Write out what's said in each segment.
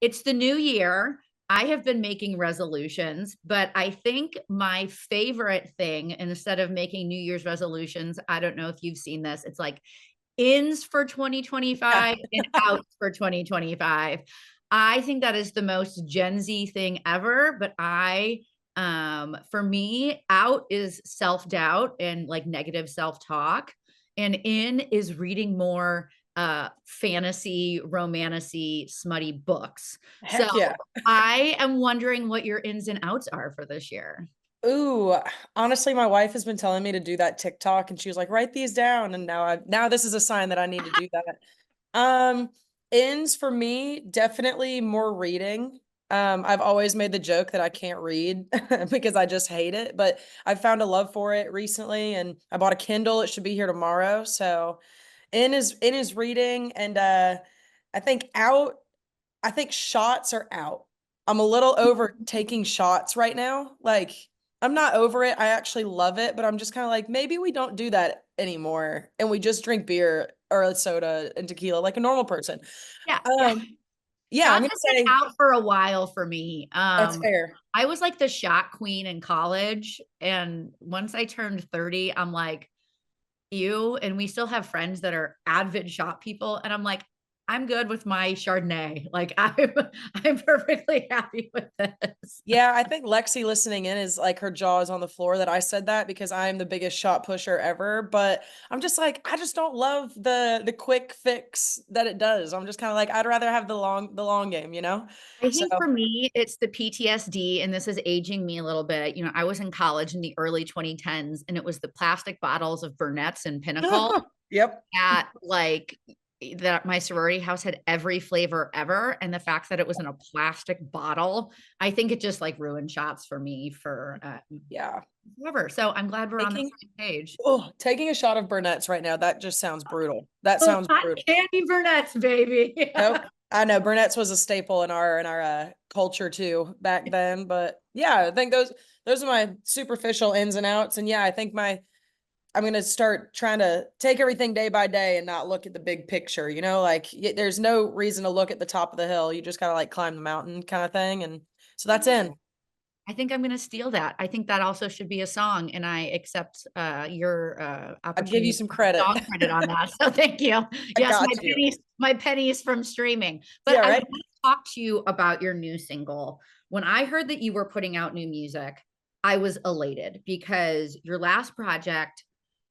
It's the new year. I have been making resolutions, but I think my favorite thing, instead of making New Year's resolutions, I don't know if you've seen this, it's like ins for Yeah. 2025 and outs for 2025. I think that is the most Gen Z thing ever, but for me, out is self-doubt and like negative self-talk, and in is reading more fantasy, romancy, smutty books. So Heck yeah. I am wondering what your ins and outs are for this year. Ooh, honestly, my wife has been telling me to do that TikTok and she was like, write these down. And now this is a sign that I need to do that. Um, Ends for me, definitely more reading. I've always made the joke that I can't read because I just hate it, but I've found a love for it recently and I bought a Kindle. It should be here tomorrow. So in is reading and I think out, I think shots are out. I'm a little over taking shots right now. Like, I'm not over it. I actually love it, but I'm just kind of like, maybe we don't do that anymore and we just drink beer or soda and tequila like a normal person. Yeah, yeah. Um, yeah, I'm Shots gonna has been say out for a while for me. that's fair. I was like the shot queen in college, and once I turned 30, I'm like, "Ew," and we still have friends that are avid shot people, and I'm like, "I'm good with my Chardonnay." Like, I'm perfectly happy with this. Yeah, I think Lexi listening in is like her jaw is on the floor that I said that because I'm the biggest shot pusher ever. But I'm just like, I just don't love the quick fix that it does. I'm just kind of like, I'd rather have the long game, you know? I So think for me, it's the PTSD, and this is aging me a little bit. You know, I was in college in the early 2010s, and it was the plastic bottles of Burnett's and Pinnacle yep. that that my sorority house had every flavor ever, and the fact that it was in a plastic bottle, I think it just, like, ruined shots for me for, Yeah. forever, so I'm glad we're on the Taking same page. taking a shot of Burnett's right now, that just sounds brutal. That Those sounds hot brutal. candy Burnett's, baby. Nope. I know Burnett's was a staple in our culture too back then, but yeah, I think those are my superficial ins and outs. And yeah, I think my I'm gonna start trying to take everything day by day and not look at the big picture. You know, like there's no reason to look at the top of the hill. You just gotta like climb the mountain kind of thing. And so that's in. I think I'm gonna steal that. I think that also should be a song, and I accept, your, I'll give you opportunity some for credit. song credit on that, so thank you. I Yes, got you. my pennies from streaming. But Yeah, I right. wanna talk to you about your new single. When I heard that you were putting out new music, I was elated because your last project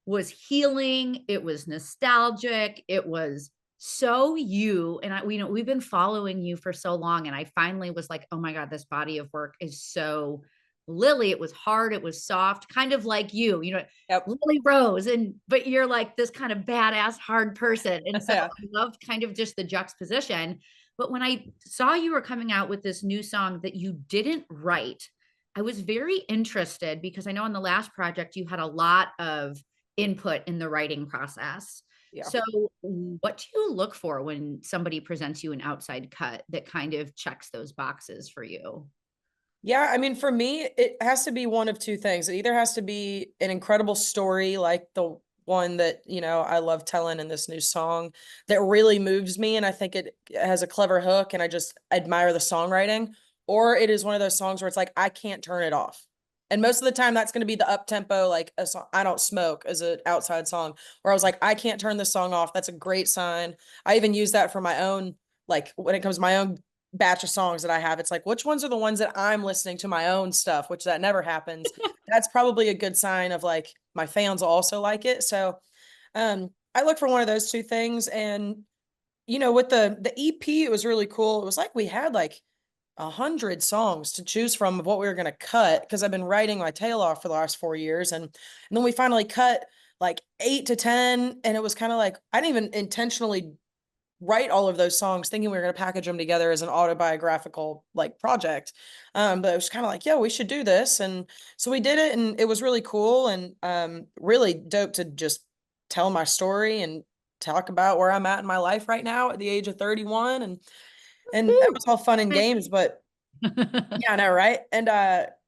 was healing, it was nostalgic, it was so you, and we know we've been following you for so long, and I finally was like, "Oh my god, this body of work is so Lily." It was hard, it was soft, kind of like you know, Yep. Lily Rose, and but you're like this kind of badass hard person, and so Yeah. I loved kind of just the juxtaposition. But when I saw you were coming out with this new song that you didn't write, I was very interested because I know on the last project you had a lot of input in the writing process. Yeah. So, what do you look for when somebody presents you an outside cut that kind of checks those boxes for you? Yeah, I mean, for me, it has to be one of two things. It either has to be an incredible story like the one that, I love telling in this new song that really moves me and I think it has a clever hook and I just admire the songwriting, or it is one of those songs where it's like I can't turn it off. And most of the time that's going to be the up tempo like a song I Don't Smoke as an outside song where I was like I can't turn this song off. That's a great sign. I even use that for my own like when it comes to my own batch of songs that I have. It's like, which ones are the ones that I'm listening to my own stuff, which that never happens. That's probably a good sign of like my fans also like it. So I look for one of those two things. And with the EP, it was really cool. It was like we had like 100 songs to choose from of what we were gonna cut because I've been writing my tail off for the last 4 years. And then we finally cut like 8 to 10. And it was kind of like I didn't even intentionally write all of those songs thinking we were going to package them together as an autobiographical like project. But it was kind of like, yeah, we should do this. And so we did it and it was really cool and really dope to just tell my story and talk about where I'm at in my life right now at the age of 31. And that Woo! was all fun and games, but yeah, I know, right? And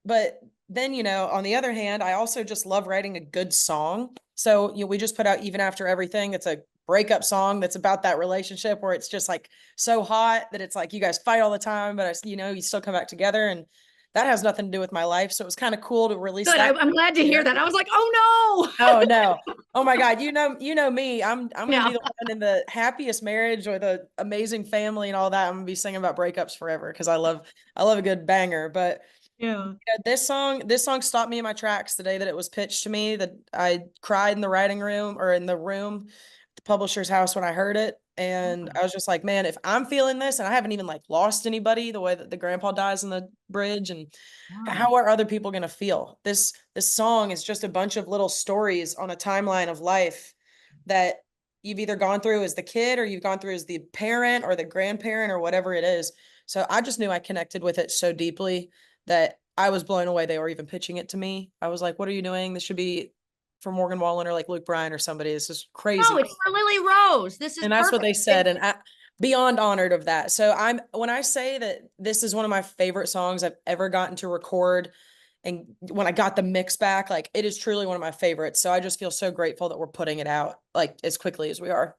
but then, on the other hand, I also just love writing a good song. So, we just put out Even After Everything. It's a breakup song that's about that relationship where it's just like so hot that it's like you guys fight all the time, but you still come back together. And that has nothing to do with my life. So it was kind of cool to release Good. that. I'm glad to hear that. I was like, oh no. Oh no. Oh my God. You know me. I'm gonna Yeah. be the one in the happiest marriage or the amazing family and all that. I'm gonna be singing about breakups forever because I love a good banger. But Yeah. yeah, this song stopped me in my tracks the day that it was pitched to me, that I cried in the writing room or in the room at the publisher's house when I heard it. And I was just like, man, if I'm feeling this and I haven't even like lost anybody the way that the grandpa dies in the bridge, and Wow. how are other people going to feel? This song is just a bunch of little stories on a timeline of life that you've either gone through as the kid or you've gone through as the parent or the grandparent or whatever it is. So I just knew I connected with it so deeply that I was blown away they were even pitching it to me. I was like, what are you doing? This should be for Morgan Wallen or like Luke Bryan or somebody. This is No, crazy. it's for Lily Rose. This is And that's what perfect. they said. And I beyond honored of that. So when I say that this is one of my favorite songs I've ever gotten to record, and when I got the mix back, like it is truly one of my favorites. So I just feel so grateful that we're putting it out like as quickly as we are.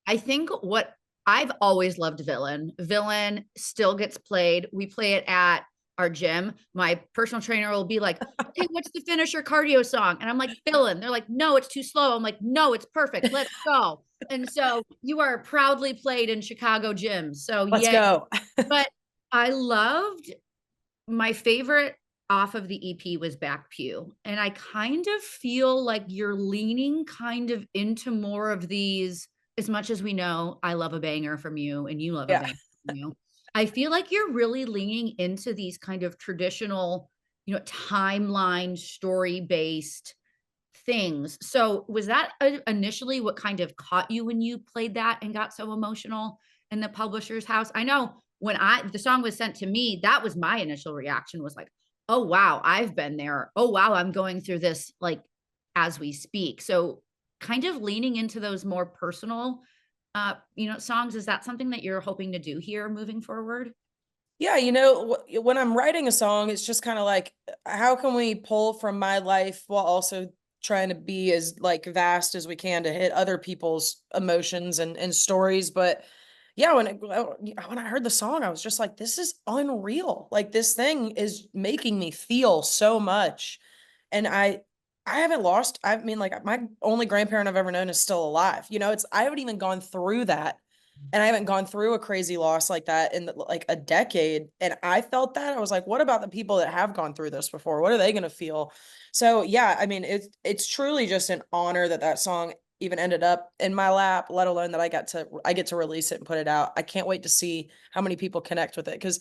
I think what I've always loved Villain. Villain still gets played. We play it at our gym. My personal trainer will be like, okay, what's the finisher cardio song? And I'm like, Villain. They're like, no, it's too slow. I'm like, no, it's perfect. Let's go. And so you are proudly played in Chicago gyms. So Let's yeah, go. but I loved my favorite off of the EP was Back Pew. And I kind of feel like you're leaning kind of into more of these, as much as we know, I love a banger from you and you love a Yeah. banger from you. I feel like you're really leaning into these kind of traditional, timeline story based things. So was that initially what kind of caught you when you played that and got so emotional in the publisher's house? I know when the song was sent to me, that was my initial reaction, was like, oh wow, I've been there. Oh wow, I'm going through this like as we speak. So kind of leaning into those more personal songs, is that something that you're hoping to do here moving forward? Yeah, when I'm writing a song, it's just kind of like, how can we pull from my life while also trying to be as like vast as we can to hit other people's emotions and stories. But yeah, when I heard the song, I was just like, this is unreal. Like this thing is making me feel so much. And I haven't lost, I mean, like my only grandparent I've ever known is still alive. I haven't even gone through that, and I haven't gone through a crazy loss like that in like a decade. And I felt that. I was like, what about the people that have gone through this before? What are they going to feel? So yeah, I mean, it's truly just an honor that that song even ended up in my lap, let alone that I get to release it and put it out. I can't wait to see how many people connect with it, because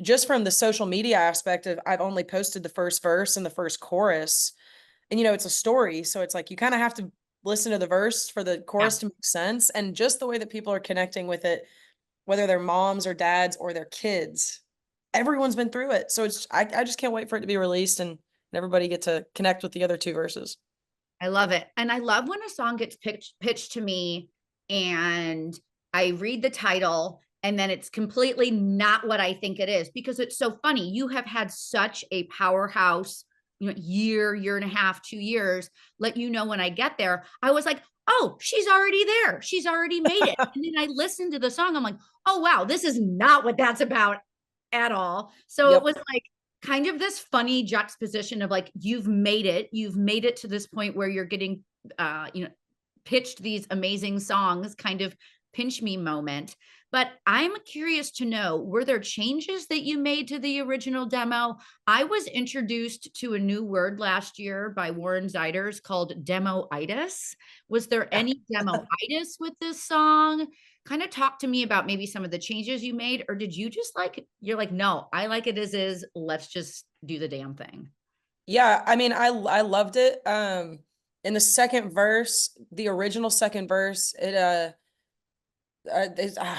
just from the social media aspect of, I've only posted the first verse and the first chorus, and it's a story, so it's like you kind of have to listen to the verse for the Yeah. chorus to make sense. And just the way that people are connecting with it, whether they're moms or dads or their kids, everyone's been through it. So I just can't wait for it to be released and everybody get to connect with the other two verses. I love it. And I love when a song gets pitched to me and I read the title and then it's completely not what I think it is, because it's so funny. You have had such a powerhouse, year and a half, 2 years, let you know when I get there. I was like, oh, she's already there. She's already made it. And then I listened to the song. I'm like, oh, wow, this is not what that's about at all. So it Yep. was like, kind of this funny juxtaposition of like, you've made it to this point where you're getting pitched these amazing songs, kind of pinch me moment. But I'm curious to know, were there changes that you made to the original demo? I was introduced to a new word last year by Warren Zeiders called demoitis. Was there any demoitis with this song? Kind of talk to me about maybe some of the changes you made, or did you just you're like, no, I like it as is, let's just do the damn thing? Yeah, I mean, I loved it. In the second verse, the original second verse,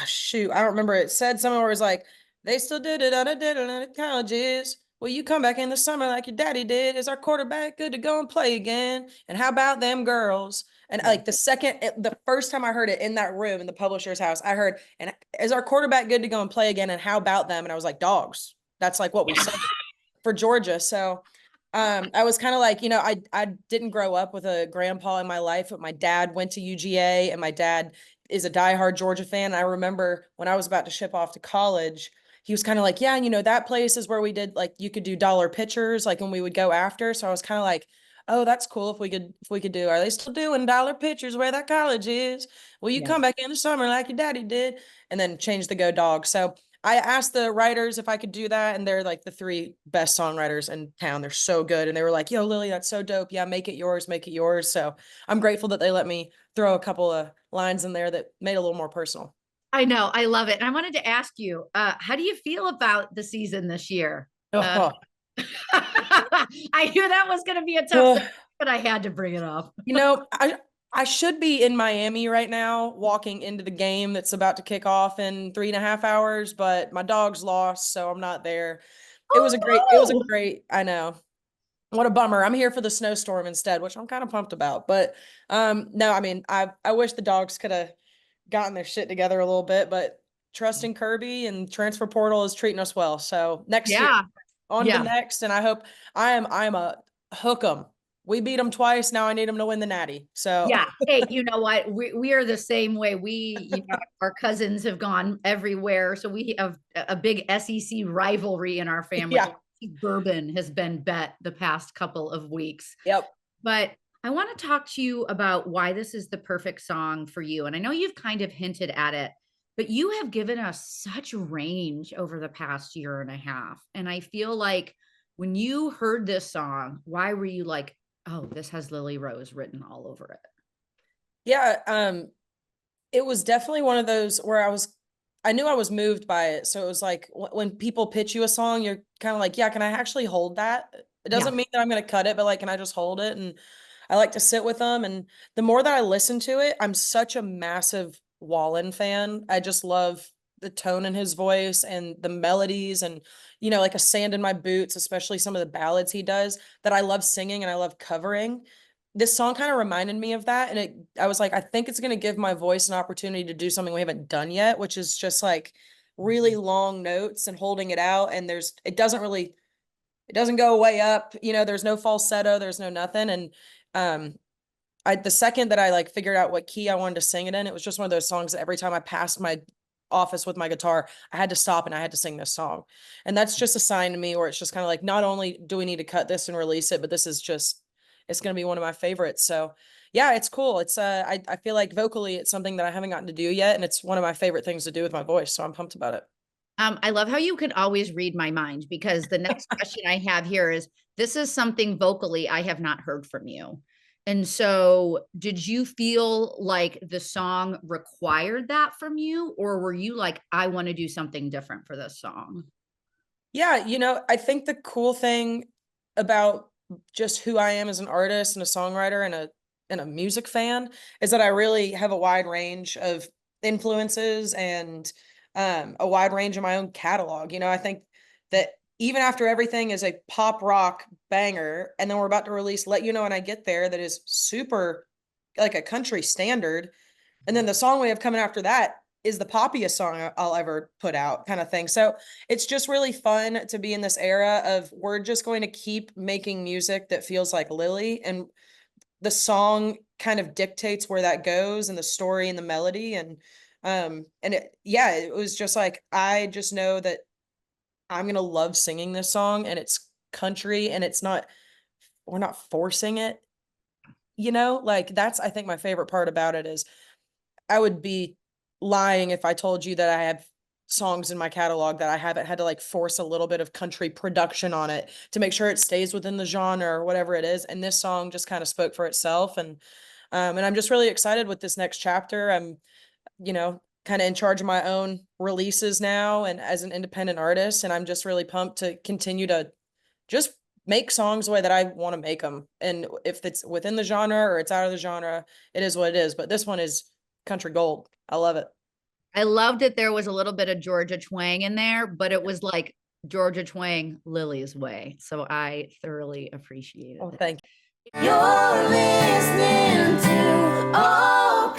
shoot, I don't remember. It said somewhere where it was like, they still did it on a deadline at colleges. Will you come back in the summer like your daddy did? Is our quarterback good to go and play again? And how about them girls? And Yeah. like the first time I heard it in that room in the publisher's house, I heard, and is our quarterback good to go and play again? And how about them? And I was like, dogs. That's like what we said for Georgia. So I was kind of like, I didn't grow up with a grandpa in my life, but my dad went to UGA and my dad is a diehard Georgia fan. I remember when I was about to ship off to college, he was kind of like, yeah, that place is where we did like you could do dollar pictures, like when we would go after. So I was kind of like, oh, that's cool if we could do. Are they still doing dollar pictures where that college is? Will you Yeah. come back in the summer like your daddy did? And then change the Go Dogs. So I asked the writers if I could do that, and they're like the three best songwriters in town. They're so good. And they were like, yo, Lily, that's so dope. Yeah, make it yours, make it yours. So I'm grateful that they let me throw a couple of lines in there that made it a little more personal. I know. I love it. And I wanted to ask you, how do you feel about the season this year? Oh, I knew that was going to be a tough oh. thing, but I had to bring it up. I should be in Miami right now, walking into the game that's about to kick off in 3.5 hours, but my dog's lost, so I'm not there. It was a Oh, no. great, I know. What a bummer. I'm here for the snowstorm instead, which I'm kind of pumped about. But no, I mean, I wish the dogs could have gotten their shit together a little bit, but trusting Kirby and transfer portal is treating us well. So next year, Yeah. on to the Yeah. next, and I hope I'm a hook 'em. We beat them twice. Now I need them to win the Natty. So Yeah. Hey, you know what? We are the same way. Our cousins have gone everywhere. So we have a big SEC rivalry in our family. yeah, Bourbon has been bet the past couple of weeks. yep. But I want to talk to you about why this is the perfect song for you. And I know you've kind of hinted at it, but you have given us such range over the past year and a half. And I feel like when you heard this song, why were you like, oh, this has Lily Rose written all over it? Yeah, it was definitely one of those where I knew I was moved by it. So it was like when people pitch you a song, you're kind of like, yeah, can I actually hold that? It Yeah. doesn't mean that I'm going to cut it, but like, can I just hold it? And I like to sit with them. And the more that I listen to it, I'm such a massive Wallen fan. I just love the tone in his voice and the melodies and, like a sand in my boots, especially some of the ballads he does that I love singing and I love covering. This song kind of reminded me of that. And I was like, I think it's going to give my voice an opportunity to do something we haven't done yet, which is just like really long notes and holding it out. And it doesn't go way up, there's no falsetto, there's no nothing. And, the second that I like figured out what key I wanted to sing it in, it was just one of those songs that every time I passed my office with my guitar, I had to stop and I had to sing this song. And that's just a sign to me where it's just kind of like, not only do we need to cut this and release it, but it's going to be one of my favorites. So yeah, it's cool. I feel like vocally it's something that I haven't gotten to do yet. And it's one of my favorite things to do with my voice. So I'm pumped about it. I love how you can always read my mind because the next question I have here is this is something vocally I have not heard from you. And so, did you feel like the song required that from you, or were you like, I want to do something different for this song? Yeah, I think the cool thing about just who I am as an artist and a songwriter and a music fan is that I really have a wide range of influences and a wide range of my own catalog. I think that even after everything is a pop rock banger, and then we're about to release Let You Know When I Get There, that is super like a country standard. And then the song we have coming after that is the poppiest song I'll ever put out, kind of thing. So it's just really fun to be in this era of we're just going to keep making music that feels like Lily, and the song kind of dictates where that goes and the story and the melody. It was just like, I just know that I'm going to love singing this song, and it's country, and we're not forcing it, like that's, I think my favorite part about it is I would be lying if I told you that I have songs in my catalog that I haven't had to like force a little bit of country production on it to make sure it stays within the genre or whatever it is. And this song just kind of spoke for itself. And I'm just really excited with this next chapter. I'm, kind of in charge of my own releases now and as an independent artist. And I'm just really pumped to continue to just make songs the way that I want to make them. And if it's within the genre or it's out of the genre, it is what it is. But this one is country gold. I love it. I loved that there was a little bit of Georgia twang in there, but it was like Georgia twang Lily's way. So I thoroughly appreciated Oh, it. thank You're listening to All